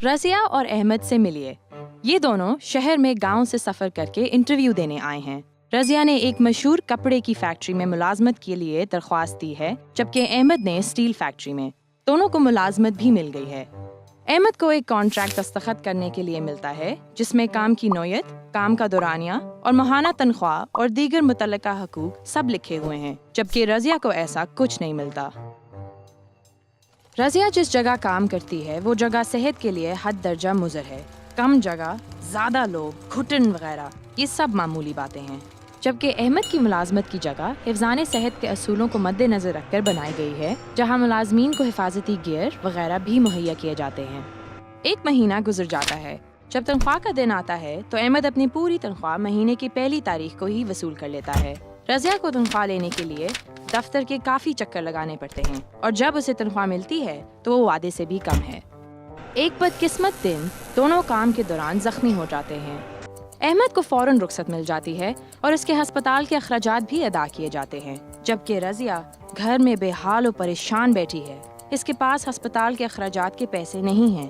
رضیہ اور احمد سے ملیے۔ یہ دونوں شہر میں گاؤں سے سفر کر کے انٹرویو دینے آئے ہیں۔ رضیہ نے ایک مشہور کپڑے کی فیکٹری میں ملازمت کے لیے درخواست دی ہے، جبکہ احمد نے اسٹیل فیکٹری میں۔ دونوں کو ملازمت بھی مل گئی ہے۔ احمد کو ایک کانٹریکٹ دستخط کرنے کے لیے ملتا ہے، جس میں کام کی نوعیت، کام کا دورانیہ اور ماہانہ تنخواہ اور دیگر متعلقہ حقوق سب لکھے ہوئے ہیں، جبکہ رضیہ کو ایسا کچھ نہیں ملتا۔ رضیہ جس جگہ کام کرتی ہے وہ جگہ صحت کے لیے حد درجہ مضر ہے۔ کم جگہ، زیادہ لوگ، گھٹن وغیرہ، یہ سب معمولی باتیں ہیں، جبکہ احمد کی ملازمت کی جگہ حفظان صحت کے اصولوں کو مد نظر رکھ کر بنائی گئی ہے، جہاں ملازمین کو حفاظتی گیئر وغیرہ بھی مہیا کیے جاتے ہیں۔ ایک مہینہ گزر جاتا ہے۔ جب تنخواہ کا دن آتا ہے تو احمد اپنی پوری تنخواہ مہینے کی پہلی تاریخ کو ہی وصول کر لیتا ہے۔ رضیہ کو تنخواہ لینے کے لیے دفتر کے کافی چکر لگانے پڑتے ہیں، اور جب اسے تنخواہ ملتی ہے تو وہ وعدے سے بھی کم ہے۔ ایک بدقسمت دن دونوں کام کے دوران زخمی ہو جاتے ہیں۔ احمد کو فوراً رخصت مل جاتی ہے اور اس کے ہسپتال کے اخراجات بھی ادا کیے جاتے ہیں، جبکہ رضیہ گھر میں بے حال و پریشان بیٹھی ہے۔ اس کے پاس ہسپتال کے اخراجات کے پیسے نہیں ہیں۔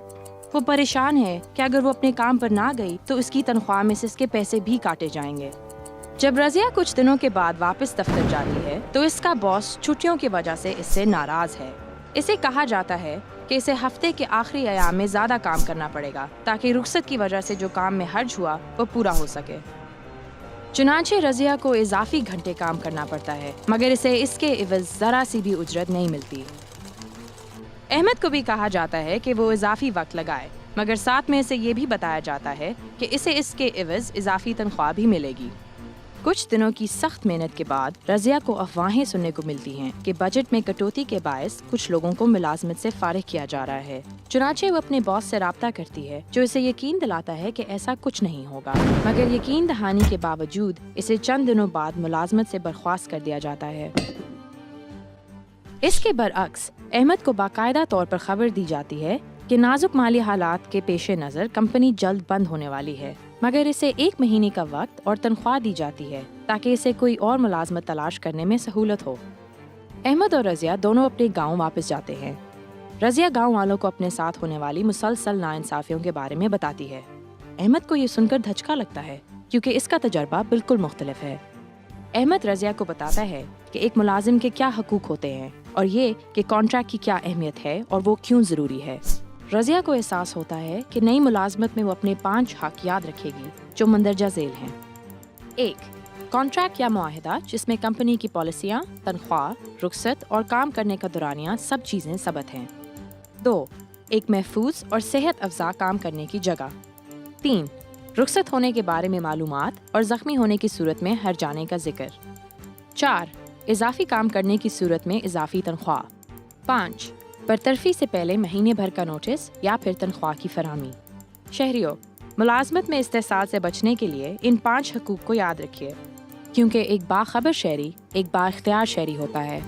وہ پریشان ہے کہ اگر وہ اپنے کام پر نہ گئی تو اس کی تنخواہ میں سے اس کے پیسے بھی کاٹے جائیں گے۔ جب رضیہ کچھ دنوں کے بعد واپس دفتر جاتی ہے تو اس کا باس چھٹیوں کی وجہ سے اس سے ناراض ہے۔ اسے کہا جاتا ہے کہ اسے ہفتے کے آخری ایام میں زیادہ کام کرنا پڑے گا تاکہ رخصت کی وجہ سے جو کام میں حرج ہوا وہ پورا ہو سکے۔ چنانچہ رضیہ کو اضافی گھنٹے کام کرنا پڑتا ہے، مگر اسے اس کے عوض ذرا سی بھی اجرت نہیں ملتی۔ احمد کو بھی کہا جاتا ہے کہ وہ اضافی وقت لگائے، مگر ساتھ میں اسے یہ بھی بتایا جاتا ہے کہ اسے اس کے عوض اضافی تنخواہ بھی ملے گی۔ کچھ دنوں کی سخت محنت کے بعد رضیہ کو افواہیں سننے کو ملتی ہیں کہ بجٹ میں کٹوتی کے باعث کچھ لوگوں کو ملازمت سے فارغ کیا جا رہا ہے۔ چنانچہ وہ اپنے باس سے رابطہ کرتی ہے، جو اسے یقین دلاتا ہے کہ ایسا کچھ نہیں ہوگا، مگر یقین دہانی کے باوجود اسے چند دنوں بعد ملازمت سے برخاست کر دیا جاتا ہے۔ اس کے برعکس احمد کو باقاعدہ طور پر خبر دی جاتی ہے کہ نازک مالی حالات کے پیش نظر کمپنی جلد بند ہونے والی ہے، مگر اسے 1 مہینے کا وقت اور تنخواہ دی جاتی ہے تاکہ اسے کوئی اور ملازمت تلاش کرنے میں سہولت ہو۔ احمد اور رضیہ دونوں اپنے گاؤں واپس جاتے ہیں۔ رضیہ گاؤں والوں کو اپنے ساتھ ہونے والی مسلسل ناانصافیوں کے بارے میں بتاتی ہے۔ احمد کو یہ سن کر دھچکا لگتا ہے، کیونکہ اس کا تجربہ بالکل مختلف ہے۔ احمد رضیہ کو بتاتا ہے کہ ایک ملازم کے کیا حقوق ہوتے ہیں، اور یہ کہ کانٹریکٹ کی کیا اہمیت ہے اور وہ کیوں ضروری ہے۔ رضیہ کو احساس ہوتا ہے کہ نئی ملازمت میں وہ اپنے 5 حق یاد رکھے گی جو مندرجہ ذیل ہیں۔ 1. کانٹریکٹ یا معاہدہ جس میں کمپنی کی پالیسیاں، تنخواہ، رخصت اور کام کرنے کا دورانیہ سب چیزیں ثبت ہیں۔ 2. ایک محفوظ اور صحت افزا کام کرنے کی جگہ۔ 3. رخصت ہونے کے بارے میں معلومات اور زخمی ہونے کی صورت میں ہر جانے کا ذکر۔ 4. اضافی کام کرنے کی صورت میں اضافی تنخواہ۔ 5. برطرفی سے پہلے مہینے بھر کا نوٹس یا پھر تنخواہ کی فراہمی۔ شہریوں، ملازمت میں استحصال سے بچنے کے لیے ان 5 حقوق کو یاد رکھیے، کیونکہ ایک باخبر شہری ایک بااختیار شہری ہوتا ہے۔